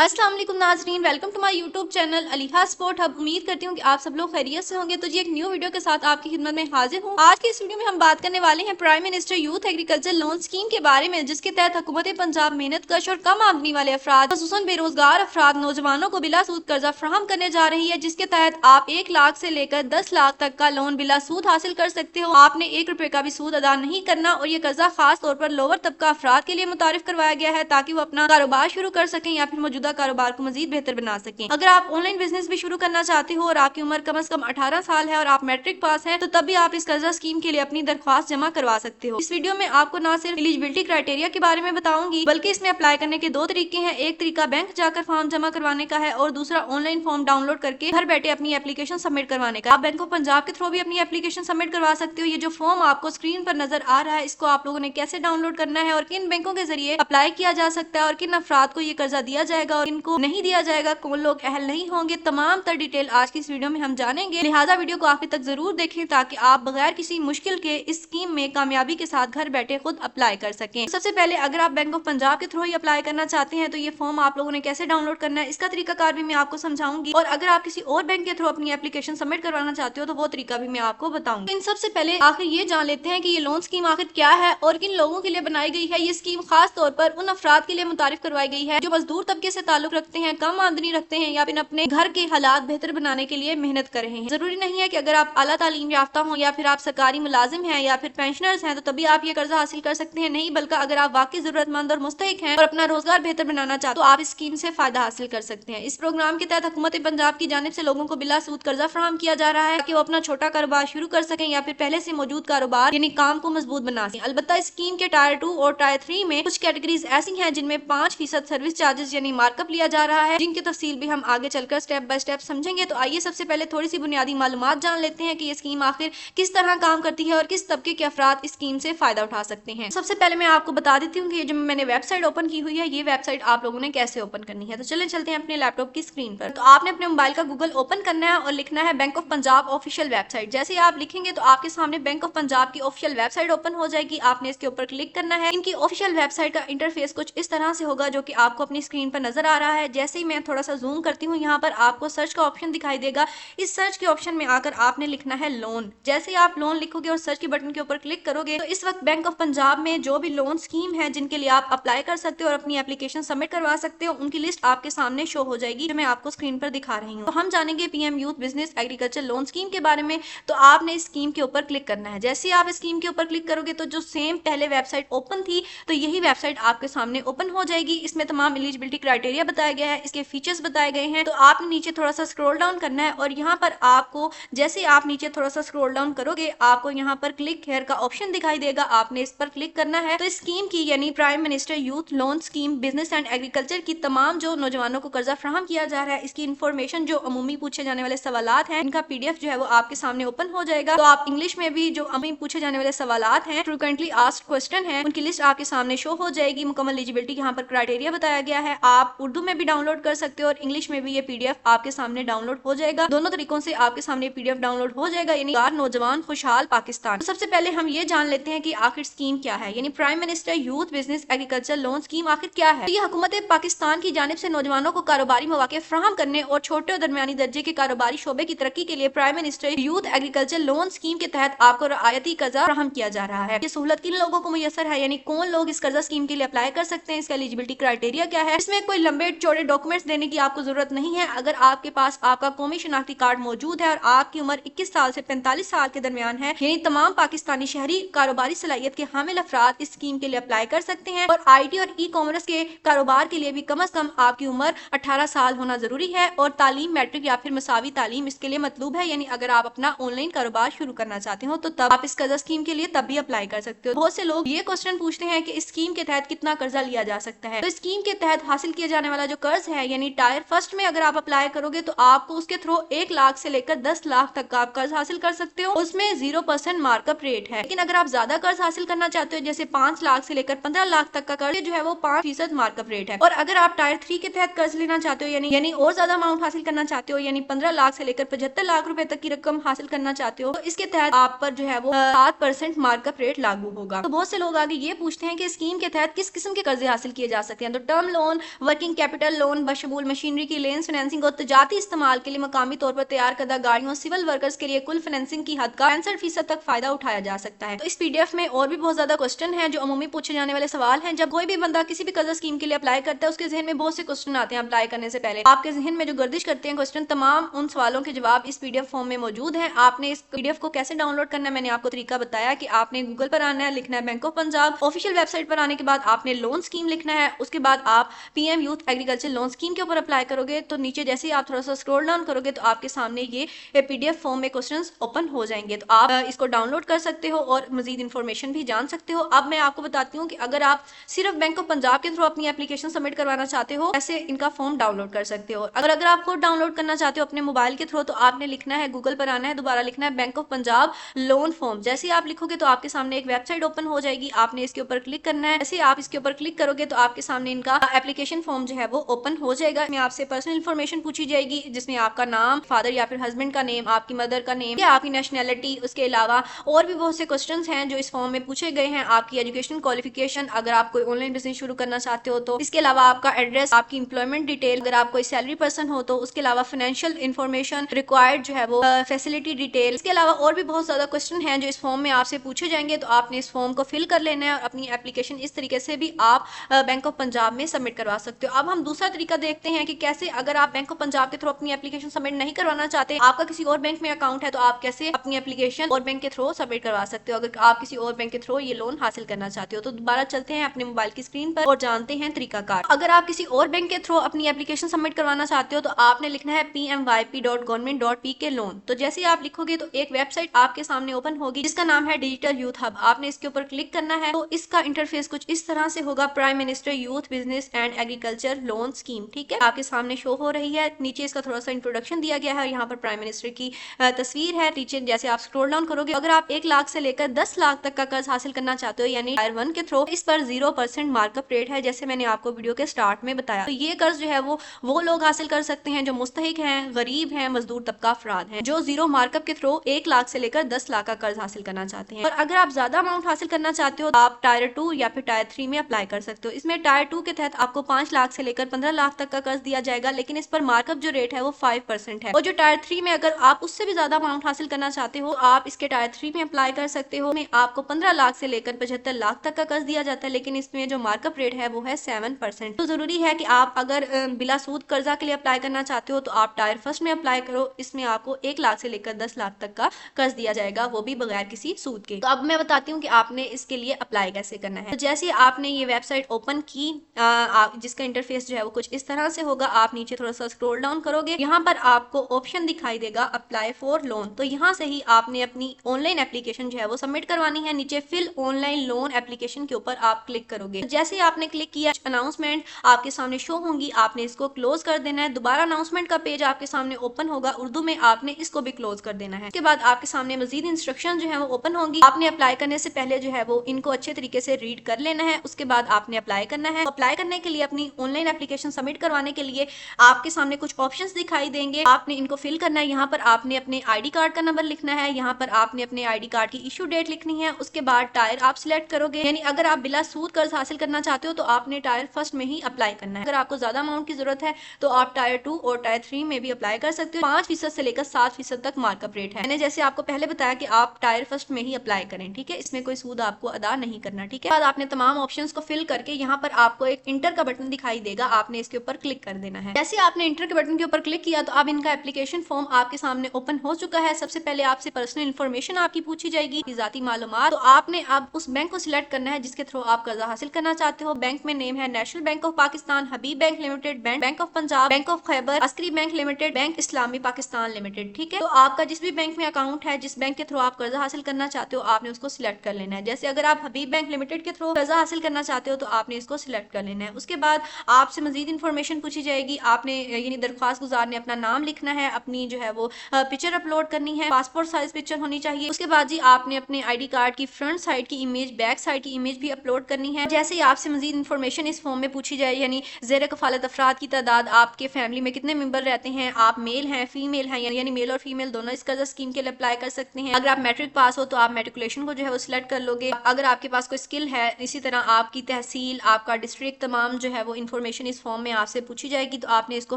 अस्सलाम वालेकुम नाजरीन, welcome to my YouTube channel Aliha sport hub. उम्मीद करती हूँ कि आप सब लोग खैरियत से होंगे। तो जी एक न्यू वीडियो के साथ आपकी खिदमत में हाजिर हूँ। आज की इस वीडियो में हम बात करने वाले हैं prime minister youth agriculture loan scheme के बारे में, जिसके तहत हुकूमत पंजाब मेहनत कश और कम आमदनी वाले अफराद, खसूसन बेरोजगार अफराद, नौजवानों को बिला सूद कर्जा फराहम करने जा रही है, जिसके तहत आप 1 लाख से लेकर 10 लाख तक का लोन बिला सूद हासिल कर सकते हो। आपने 1 रुपए का भी सूद अदा नहीं करना और ये कर्जा खास तौर पर लोअर तबका अफराद के लिए मुतारिफ करवाया गया है, ताकि वो अपना कारोबार शुरू कर सकें या फिर मौजूदा कारोबार को मजीद बेहतर बना सकें। अगर आप ऑनलाइन बिजनेस भी शुरू करना चाहते हो और आपकी उम्र कम से कम 18 साल है और आप मैट्रिक पास हैं, तो तब भी आप इस कर्जा स्कीम के लिए अपनी दरख्वास्त जमा करवा सकते हो। इस वीडियो में आपको ना सिर्फ एलिजिबिलिटी क्राइटेरिया के बारे में बताऊंगी, बल्कि इसमें अप्लाई करने के 2 तरीके हैं। एक तरीका बैंक जाकर फॉर्म जमा करवाने का है और दूसरा ऑनलाइन फॉर्म डाउनलोड करके घर बैठे अपनी एप्लीकेशन सबमिट करवाने का। आप बैंक ऑफ पंजाब के थ्रू भी अपनी एप्लीकेशन सबमिट करवा सकते हो। ये जो फॉर्म आपको स्क्रीन पर नजर आ रहा है, इसको आप लोगों ने कैसे डाउनलोड करना है और किन बैंकों के जरिए अप्लाई किया जा सकता है और किन अफराद को ये कर्जा दिया जाएगा और इनको नहीं दिया जाएगा, कौन लोग अहल नहीं होंगे, तमाम तर डिटेल आज की इस वीडियो में हम जानेंगे। लिहाजा वीडियो को आखिर तक जरूर देखें ताकि आप बगैर किसी मुश्किल के इस स्कीम में कामयाबी के साथ घर बैठे खुद अप्लाई कर सकें। सबसे पहले अगर आप बैंक ऑफ पंजाब के थ्रू ही अप्लाई करना चाहते हैं, तो ये फॉर्म आप लोगों ने कैसे डाउनलोड करना है, इसका तरीकाकार भी मैं आपको समझाऊंगी। और अगर आप किसी और बैंक के थ्रू अपनी एप्लीकेशन सबमिट करवाना चाहते हो, तो वो तरीका भी मैं आपको बताऊंगी। इन सबसे पहले आखिर ये जान लेते हैं कि ये लोन स्कीम आखिर क्या है और किन लोगों के लिए बनाई गई है। ये स्कीम खास तौर पर उन अफराद के लिए मुतारिफ करवाई गई है जो मजदूर तबके से ताल्लुक रखते हैं, कम आमदनी रखते हैं या फिर अपने घर के हालात बेहतर बनाने के लिए मेहनत कर रहे हैं। जरूरी नहीं है कि अगर आप आला तालीम याफ्ता हो या फिर आप सरकारी मुलाजिम हैं या फिर पेंशनर्स हैं, तो तभी आप ये कर्जा हासिल कर सकते हैं। नहीं, बल्कि अगर आप वाकई जरूरतमंद और मुस्तहिक हैं और अपना रोजगार बेहतर बनाना चाहते हो, तो आप इस स्कीम से फायदा हासिल कर सकते हैं। इस प्रोग्राम के तहत हुकूमत पंजाब की जानिब से लोगों को बिला सूद कर्जा फराहम किया जा रहा है ताकि वो अपना छोटा कारोबार शुरू कर सकें या फिर पहले से मौजूद कारोबार यानी काम को मजबूत बना सकें। अलबत्ता इस स्कीम के टायर 2 और टायर 3 में कुछ कैटेगरीज ऐसी हैं जिनमें 5% सर्विस चार्जेस यानी मार्कअप लिया जा रहा है, जिनकी तफसील भी हम आगे चलकर स्टेप बाय स्टेप समझेंगे। तो आइए सबसे पहले थोड़ी सी बुनियादी मालूमात जान लेते हैं कि ये स्कीम आखिर किस तरह काम करती है और किस तबके के अफराद इस स्कीम से फायदा उठा सकते हैं। सबसे पहले मैं आपको बता देती हूँ कि ये जो मैंने वेबसाइट ओपन की हुई है, ये वेबसाइट आप लोगों ने कैसे ओपन करनी है। तो चले चलते हैं अपने लैपटॉप की स्क्रीन पर। तो आपने अपने मोबाइल का गूगल ओपन करना है और लिखना है bank of Punjab official website. जैसे आप लिखेंगे तो आपके सामने बैंक ऑफ पंजाब की ऑफिशियल वेबसाइट ओपन हो जाएगी। आपने इसके ऊपर क्लिक करना है। इनकी ऑफिशियल वेबसाइट का इंटरफेस कुछ इस तरह से होगा, जो कि आपको अपनी स्क्रीन पर नजर आ रहा है। जैसे ही मैं थोड़ा सा जूम करती हूँ, यहाँ पर आपको सर्च का ऑप्शन दिखाई देगा। इस सर्च के ऑप्शन में आकर आपने लिखना है लोन। जैसे ही आप लोन लिखोगे और सर्च के बटन के ऊपर क्लिक करोगे, तो इस वक्त बैंक ऑफ पंजाब में जो भी लोन स्कीम है जिनके लिए आप अप्लाई कर सकते हो और अपनी एप्लीकेशन सबमिट करवा सकते हो, उनकी लिस्ट आपके सामने शो हो जाएगी, जो मैं आपको स्क्रीन पर दिखा रही हूँ। तो हम जानेंगे PM youth business agriculture loan scheme के बारे में। तो आपने इस स्कीम के ऊपर क्लिक करना है। जैसे ही आप इस स्कीम के ऊपर क्लिक करोगे, तो जो सेम पहले वेबसाइट ओपन थी, तो यही वेबसाइट आपके सामने ओपन हो जाएगी। इसमें तमाम एलिजिबिलिटी क्राइटेरिया बताया गया है, इसके फीचर्स बताए गए हैं। तो आपने नीचे थोड़ा सा स्क्रॉल डाउन करना है और यहाँ पर आपको जैसे आप नीचे थोड़ा सा स्क्रॉल डाउन करोगे, आपको यहाँ पर क्लिक हेयर का ऑप्शन दिखाई देगा। आपने इस पर क्लिक करना है। तो इस स्कीम की यानी prime minister youth loan scheme business and agriculture की तमाम जो नौजवानों को कर्जा फराहम किया जा रहा है, इसकी इन्फॉर्मेशन जो अमूमी पूछे जाने वाले सवालात हैं, इनका पीडीएफ जो है वो आपके सामने ओपन हो जाएगा। तो आप इंग्लिश में भी जो अमूमी पूछे जाने वाले सवालात हैं, फ्रीक्वेंटली आस्क्ड क्वेश्चन है, उनकी लिस्ट आपके सामने शो हो जाएगी। मुकम्मल एलिजिबिलिटी यहाँ पर क्राइटेरिया बताया गया है। आप उर्दू में भी डाउनलोड कर सकते हो और इंग्लिश में भी ये पीडीएफ आपके सामने डाउनलोड हो जाएगा। दोनों तरीकों से आपके सामने पीडीएफ डाउनलोड हो जाएगा, यानी नौजवान खुशहाल पाकिस्तान। तो सबसे पहले हम ये जान लेते हैं कि आखिर स्कीम क्या है, यानी prime minister youth business agriculture loan scheme आखिर क्या है। तो ये हुकूमत पाकिस्तान की जानिब से नौजवानों को कारोबारी मौके फराहम करने और छोटे और दरमियानी दर्जे के कारोबारी शोबे की तरक्की के लिए prime minister youth agriculture loan scheme के तहत आपको रियायती कर्जा फराहम किया जा रहा है। ये सहूलत किन लोगों को मुयसर है, यानी कौन लोग इस कर्जा स्कीम के लिए अप्लाई कर सकते हैं, इसका एलिजिबिलिटी क्राइटेरिया क्या है। इसमें कोई लंबे चौड़े डॉक्यूमेंट्स देने की आपको जरूरत नहीं है। अगर आपके पास आपका कौमी शनाख्ती कार्ड मौजूद है और आपकी उम्र 21 साल से 45 साल के दरमियान है, यानी तमाम पाकिस्तानी शहरी कारोबारी सलाहियत के हामिल अफराद इस स्कीम के लिए अप्लाई कर सकते हैं। और आईटी और ई कॉमर्स के कारोबार के लिए भी कम से कम आपकी उम्र 18 साल होना जरूरी है और तालीम मैट्रिक या फिर मसावी तालीम इसके लिए मतलूब है। यानी अगर आप अपना ऑनलाइन कारोबार शुरू करना चाहते हो, तो तब आप इस कर्जा स्कीम के लिए तब भी अप्लाई कर सकते हो। बहुत से लोग ये क्वेश्चन पूछते हैं कि इस स्कीम के तहत कितना कर्जा लिया जा सकता है। तो स्कीम के तहत हासिल किया जाने वाला जो कर्ज है, यानी टायर फर्स्ट में अगर आप अप्लाई करोगे, तो आपको उसके थ्रू 1 लाख से लेकर 10 लाख तक का आप कर्ज हासिल कर सकते हो। उसमें 0% मार्कअप रेट है। लेकिन अगर आप ज्यादा कर्ज हासिल करना चाहते हो, जैसे 5 लाख से लेकर 15 लाख तक का कर्ज जो है वो 5% मार्कअप रेट है। और अगर आप टायर 3 के तहत कर्ज लेना चाहते हो, यानी और ज्यादा अमाउंट हासिल करना चाहते हो, यानी 15 लाख से लेकर 75 लाख रुपए तक की रकम हासिल करना चाहते हो, तो इसके तहत आप पर जो है वो 7% मार्कअप रेट लागू होगा। तो बहुत से लोग आगे ये पूछते हैं कि स्कीम के तहत किस किस्म के कर्जे हासिल किए जा सकते हैं। तो term loan, working working capital loan बशमूल मशीनरी की लेंस फाइनेंसिंग और तजारती इस्तेमाल के लिए मकामी तौर पर तैयार करदा गाड़ियों सिविल वर्कर्स के लिए कुल फाइनेंसिंग की हद का 65% तक फायदा उठाया जा सकता है। तो इस पीडीएफ में और भी बहुत ज्यादा क्वेश्चन हैं जो अमूमी पूछे जाने वाले सवाल हैं। जब कोई भी बंदा किसी भी कर्जा स्कीम के लिए अप्लाई करता है उसके जहन में बहुत से क्वेश्चन आते हैं अप्लाई करने से पहले। आपके जहन में जो गर्दिश करते हैं क्वेश्चन, तमाम उन सवालों के जवाब इस पीडीएफ फॉर्म में मौजूद है। आपने इस पीडीएफ को कैसे डाउनलोड करना है मैंने आपको तरीका बताया कि आपने गूगल पर आना है, लिखना है bank of Punjab, official website पर आने के बाद आपने लोन स्कीम लिखना है, उसके बाद आप PM youth agriculture loan scheme के ऊपर अप्लाई करोगे तो नीचे जैसे ही आप थोड़ा सा स्क्रॉल डाउन करोगे तो आपके सामने ये पीडीएफ फॉर्म में क्वेश्चंस ओपन हो जाएंगे। तो आप इसको डाउनलोड कर सकते हो और मजीद इन्फॉर्मेशन भी जान सकते हो। अब मैं आपको बताती हूँ कि अगर आप सिर्फ बैंक ऑफ पंजाब के थ्रू अपनी एप्लीकेशन सबमिट करवाना चाहते हो ऐसे इनका फॉर्म डाउनलोड कर सकते हो। अगर आप खुद डाउनलोड करना चाहते हो अपने मोबाइल के थ्रू तो आपने लिखना है, गूगल पर आना है, दोबारा लिखना है bank of Punjab loan form. जैसे ही आप लिखोगे तो आपके सामने एक वेबसाइट ओपन हो जाएगी, आपने इसके ऊपर क्लिक करना है। जैसे आप इसके ऊपर क्लिक करोगे तो आपके सामने इनका एप्लीकेशन फॉर्म जो है वो ओपन हो जाएगा। इसमें आपसे पर्सनल इन्फॉर्मेशन पूछी जाएगी जिसमें आपका नाम, फादर या फिर हस्बैंड का नेम, आपकी मदर का नेम, आपकी नेशनैलिटी, उसके अलावा और भी बहुत से क्वेश्चंस हैं जो इस फॉर्म में पूछे गए हैं। आपकी एजुकेशन क्वालिफिकेशन, अगर आप कोई ऑनलाइन बिजनेस शुरू करना चाहते हो तो, इसके अलावा आपका एड्रेस, आपकी एम्प्लॉयमेंट डिटेल, अगर आप कोई सैलरी पर्सन हो तो, उसके अलावा फाइनेंशियल इन्फॉर्मेशन रिक्वायर्ड जो है वो फैसिलिटी डिटेल, इसके अलावा और भी बहुत ज्यादा क्वेश्चन हैं जो इस फॉर्म में आपसे पूछे जाएंगे। तो आपने इस फॉर्म को फिल कर लेना है और अपनी एप्लीकेशन इस तरीके से भी आप बैंक ऑफ पंजाब में सबमिट करवा सकते हो। अब हम दूसरा तरीका देखते हैं कि कैसे अगर आप बैंक ऑफ पंजाब के थ्रू अपनी एप्लीकेशन सबमिट नहीं करवाना चाहते, आपका किसी और बैंक में अकाउंट है तो आप कैसे अपनी एप्लीकेशन और बैंक के थ्रू सबमिट करवा सकते हो अगर आप किसी और बैंक के थ्रू ये लोन हासिल करना चाहते हो। तो दोबारा चलते हैं अपने मोबाइल की स्क्रीन पर और जानते हैं तरीकाकार। अगर आप किसी और बैंक के थ्रू अपनी एप्लीकेशन सबमिट करवाना चाहते हो तो आपने लिखना है pmyp.government.pk लोन। तो जैसे आप लिखोगे तो एक वेबसाइट आपके सामने ओपन होगी जिसका नाम है डिजिटल यूथ हब। आपने इसके ऊपर क्लिक करना है तो इसका इंटरफेस कुछ इस तरह से होगा, prime minister youth business and agriculture loan scheme. ठीक है, आपके सामने शो हो रही है। नीचे इसका थोड़ा सा इंट्रोडक्शन दिया गया है, यहाँ पर प्राइम मिनिस्टर की तस्वीर है। नीचे जैसे आप स्क्रॉल डाउन करोगे, अगर आप 1 लाख से लेकर 10 लाख तक का कर्ज हासिल करना चाहते हो यानी टायर 1 के थ्रू, इस पर 0% मार्कअप रेट है जैसे मैंने आपको वीडियो के स्टार्ट में बताया। तो ये कर्ज जो है वो लोग हासिल कर सकते हैं जो मुस्तहिक हैं, गरीब हैं, मजदूर तबका अफराद हैं जो जीरो मार्कअप के थ्रू 1 लाख से लेकर 10 लाख का कर्ज हासिल करना चाहते हैं। और अगर आप ज्यादा अमाउंट हासिल करना चाहते हो तो आप टायर 2 या फिर टायर 3 में अप्लाई कर सकते हो। इसमें टायर 2 के तहत आपको 5 लाख से लेकर 15 लाख तक का कर्ज दिया जाएगा, लेकिन इस पर मार्कअप जो रेट है वो 5% है। और जो टायर 3 में अगर आप उससे भी ज्यादा अमाउंट हासिल करना चाहते हो आप इसके टायर 3 में अप्लाई कर सकते हो। में आपको 15 लाख से लेकर 75 लाख तक का कर्ज दिया जाता है, लेकिन इसमें जो मार्कअप रेट है वो है 7%। तो जरूरी है कि आप अगर बिला सूद कर्जा के लिए अप्लाई करना चाहते हो तो आप टायर फर्स्ट में अप्लाई करो। इसमें आपको 1 लाख से लेकर 10 लाख तक का कर्ज दिया जाएगा, वो भी बगैर किसी सूद के। तो अब मैं बताती हूँ कि आपने इसके लिए अप्लाई कैसे करना है। तो जैसे आपने ये वेबसाइट ओपन की, जिसका इंटरफेस जो है वो कुछ इस तरह से होगा, आप नीचे थोड़ा सा स्क्रॉल डाउन करोगे, यहाँ पर आपको ऑप्शन दिखाई देगा अप्लाई फॉर लोन। तो यहाँ से ही आपने अपनी ऑनलाइन एप्लीकेशन जो है वो सबमिट करवानी है। नीचे फिल ऑनलाइन लोन एप्लीकेशन के ऊपर आप क्लिक करोगे। जैसे ही आपने क्लिक किया अनाउंसमेंट आपके सामने शो होंगी, आपने इसको क्लोज कर देना है। दोबारा अनाउंसमेंट का पेज आपके सामने ओपन होगा उर्दू में, आपने इसको भी क्लोज कर देना है। उसके बाद आपके सामने मजीद इंस्ट्रक्शन जो है वो ओपन होंगी। आपने अप्लाई करने से पहले जो है वो इनको अच्छे तरीके से रीड कर लेना है। उसके बाद आपने अप्लाई करना है। अप्लाई करने के लिए अपनी ऑनलाइन एप्लीकेशन सबमिट करवाने के लिए आपके सामने कुछ ऑप्शंस दिखाई देंगे, आपने इनको फिल करना है। यहाँ पर आपने अपने आईडी कार्ड का नंबर लिखना है, यहाँ पर आपने अपने आईडी कार्ड की इशू डेट लिखनी है। उसके बाद टायर आप सिलेक्ट करोगे, यानी अगर आप बिला सूद कर्ज हासिल करना चाहते हो तो आपने टायर फर्स्ट में ही अप्लाई करना है। अगर आपको ज्यादा अमाउंट की जरूरत है तो आप टायर 2 और टायर 3 में भी अप्लाई कर सकते हो। 5% से लेकर 7% तक मार्कअप रेट है। मैंने जैसे आपको पहले बताया कि आप टायर फर्स्ट में ही अप्लाई करें, ठीक है, इसमें कोई सूद आपको अदा नहीं करना। ठीक है, बाद आपने तमाम ऑप्शंस को फिल करके यहाँ पर आपको एक इंटर का बटन दिखाई देगा, आपने इसके ऊपर क्लिक कर देना है। जैसे आपने इंटर के बटन के ऊपर क्लिक किया तो अब इनका एप्लीकेशन फॉर्म आपके सामने ओपन हो चुका है। सबसे पहले आपसे पर्सनल इन्फॉर्मेशन आपकी पूछी जाएगी, जाती मालूमात। तो आपने अब उस बैंक को सिलेक्ट करना है जिसके थ्रू आप कर्जा हासिल करना चाहते हो। बैंक में नेम है national bank of Pakistan, Habib bank limited, bank of Punjab, bank of Khyber, Askari bank limited, bank Islami Pakistan limited. ठीक है, तो आपका जिस भी बैंक में अकाउंट है, जिस बैंक के थ्रू आप कर्जा हासिल करना चाहते हो, आपने उसको सिलेक्ट कर लेना है। जैसे अगर आप हबीब बैंक लिमिटेड के थ्रू कर्जा हासिल करना चाहते हो तो आपने इसको सिलेक्ट कर लेना है। उसके बाद आपसे मजीद इन्फॉर्मेशन पूछी जाएगी। आपने यानी दरख्वास्त गुजार ने अपना नाम लिखना है, अपनी जो है वो पिक्चर अपलोड करनी है, पासपोर्ट साइज पिक्चर होनी चाहिए। उसके बाद जी आपने अपने आईडी कार्ड की फ्रंट साइड की इमेज, बैक साइड की इमेज भी अपलोड करनी है। जैसे ही आपसे मजीद इन्फॉर्मेशन इस फॉर्म में पूछी जाए, यानी ज़ेर कफालत अफराद की तादाद, आपके फैमिली में कितने मेंबर रहते हैं, आप मेल हैं फीमेल हैं, यानी मेल और फीमेल दोनों इस कर्जा स्कीम के लिए अप्लाई कर सकते हैं। अगर आप मैट्रिक पास हो तो आप मैट्रिकुलेशन को जो है वो सिलेक्ट कर लोगे। अगर आपके पास कोई स्किल है, इसी तरह आपकी तहसील, आपका डिस्ट्रिक्ट, तमाम जो है वो इन्फॉर्मेशन इस फॉर्म में आपसे पूछी जाएगी, तो आपने इसको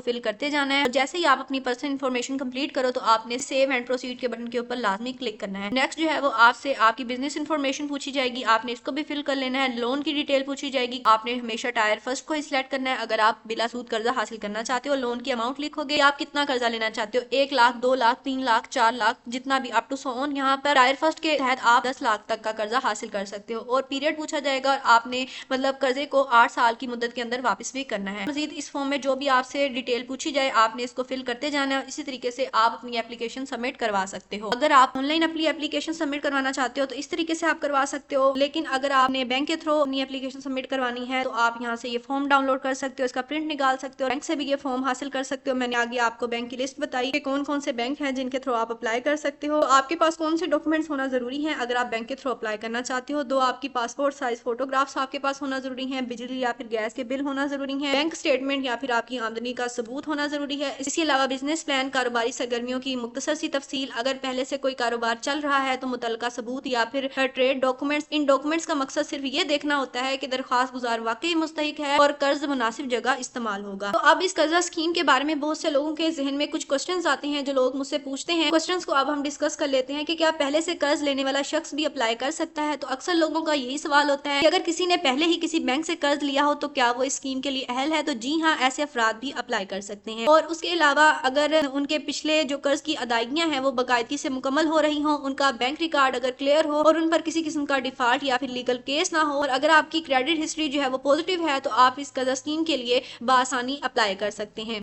फिल करते जाना है। जैसे ही आप अपनी पर्सनल इन्फॉर्मेशन कंप्लीट करो तो आपने सेव एंड प्रोसीड के बटन के ऊपर लाजमी क्लिक करना है। नेक्स्ट जो है वो आपसे आपकी बिजनेस इन्फॉर्मेशन पूछी जाएगी, आपने इसको भी फिल कर लेना है। लोन की डिटेल पूछी जाएगी, आपने हमेशा टायर फर्स्ट को ही सिलेक्ट करना है। अगर आप बिला सूद कर्जा हासिल करना चाहते हो, लोन की अमाउंट लिखोगे, आप कितना कर्जा लेना चाहते हो, 1 लाख, 2 लाख, 3 लाख, 4 लाख, जितना भी अप टू सो ऑन। यहाँ पर टायर फर्स्ट के तहत आप 10 लाख तक का कर्जा हासिल कर सकते हो। और पीरियड पूछा जाएगा और आपने मतलब कर्जे को 8 साल की मुद्दत के अंदर वापस भी करना है। मजीद इस फॉर्म में जो भी आपसे डिटेल पूछी जाए आपने इसको फिल करते जाना है। इसी तरीके से आप अपनी एप्लीकेशन सबमिट करवा सकते हो। अगर आप ऑनलाइन अपनी एप्लीकेशन सबमिट करवाना चाहते हो तो इस तरीके से आप करवा सकते हो, लेकिन अगर आपने बैंक के थ्रू अपनी एप्लीकेशन सबमिट करवानी है तो आप यहाँ से ये फॉर्म डाउनलोड कर सकते हो, इसका प्रिंट निकाल सकते हो, बैंक से भी ये फॉर्म हासिल कर सकते हो। मैंने आगे आपको बैंक की लिस्ट बताई कि कौन कौन से बैंक हैं जिनके थ्रू आप अप्लाई कर सकते हो। आपके पास कौन से डॉक्यूमेंट्स होना जरूरी है अगर आप बैंक के थ्रू अप्लाई करना चाहते हो। 2 आपकी पासपोर्ट साइज फोटोग्राफ्स आपके पास होना जरूरी है, बिजली या फिर गैस के बिल होना जरूरी है, बैंक स्टेटमेंट या फिर आपकी आमदनी का सबूत होना जरूरी है। इसके अलावा बिजनेस प्लान, कारोबारी सरगर्मियों की मुख्तसर सी तफसील, अगर पहले से कोई कारोबार चल रहा है तो मुतलका सबूत या फिर ट्रेड डॉक्यूमेंट्स। इन डॉक्यूमेंट्स का मकसद सिर्फ ये देखना होता है कि दरखास्त गुजार वाकई मुस्तहिक है और कर्ज मुनासिब जगह इस्तेमाल होगा। तो अब इस कर्जा स्कीम के बारे में बहुत से लोगों के जहन में कुछ क्वेश्चंस आते हैं जो लोग मुझसे पूछते हैं। क्वेश्चंस को अब हम डिस्कस कर लेते हैं कि क्या पहले से कर्ज लेने वाला शख्स भी अप्लाई कर सकता है। तो अक्सर लोगों का यही सवाल होता है कि अगर किसी ने पहले ही किसी बैंक से कर्ज लिया हो तो क्या वो इस स्कीम के लिए अहल है। तो जी हाँ, ऐसे अफराद भी अप्लाई कर सकते हैं। और उसके अलावा अगर उनके पिछले जो कर्ज की अदायगियां हैं वो बाकायदगी से मुकम्मल हो रही हो, उनका बैंक रिकॉर्ड अगर क्लियर हो और उन पर किसी किस्म का डिफॉल्ट या फिर लीगल केस ना हो, और अगर आपकी क्रेडिट हिस्ट्री जो है वो पॉजिटिव है, तो आप इस कर्जा स्कीम के लिए बआसानी अप्लाई कर सकते हैं।